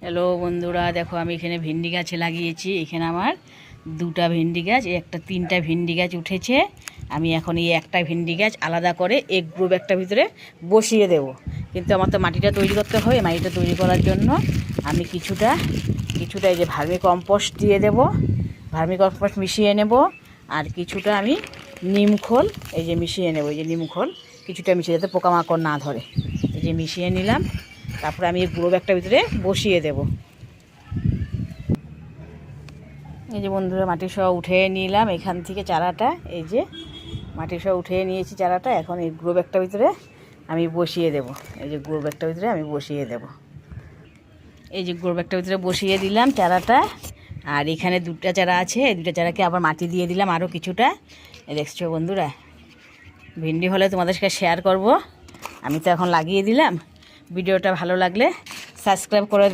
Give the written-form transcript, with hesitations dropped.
Hello বন্ধুরা, দেখো আমি এখানে ভেন্ডি গাছ লাগিয়েছি। এখানে আমার দুটা ভেন্ডি গাছ, একটা তিনটা ভেন্ডি গাছ উঠেছে। আমি এখন এই একটা ভেন্ডি গাছ আলাদা করে এক গ্রুপ একটা ভিতরে বসিয়ে দেব। কিন্তু আমার তো মাটিটা তৈরি করতে হবে। মাটিটা তৈরি করার জন্য আমি কিছুটা এই যে ভার্মি কম্পোস্ট দিয়ে দেব, ভার্মি কম্পোস্ট মিশিয়ে নেব। আর কিছুটা আমি নিমখোল এই যে মিশিয়ে নেব, এই যে নিমখোল কিছুটা মিশিয়ে, যাতে পোকামাকড় না ধরে। এই যে মিশিয়ে নিলাম। তারপরে আমি এই গ্রো ব্যাগটার ভিতরে বসিয়ে দেব। এই যে বন্ধুরা, মাটি সহ উঠে নিলাম এখান থেকে চারাটা। এই যে মাটি সহ উঠে নিয়েছি চারাটা। এখন এই গ্রো ব্যাগটার ভিতরে আমি বসিয়ে দেব। এই যে গ্রো ব্যাগটার ভিতরে আমি বসিয়ে দেব। এই যে গ্রো ব্যাগটার ভিতরে বসিয়ে দিলাম চারাটা। আর এখানে দুটো চারা আছে, এই দুটো চারাকে আবার মাটি দিয়ে দিলাম আরও কিছুটা। দেখছো বন্ধুরা, ভিন্ডি হলে তোমাদের সাথে শেয়ার করব। আমি তো এখন লাগিয়ে দিলাম। ভিডিওটা ভালো লাগলে সাবস্ক্রাইব করে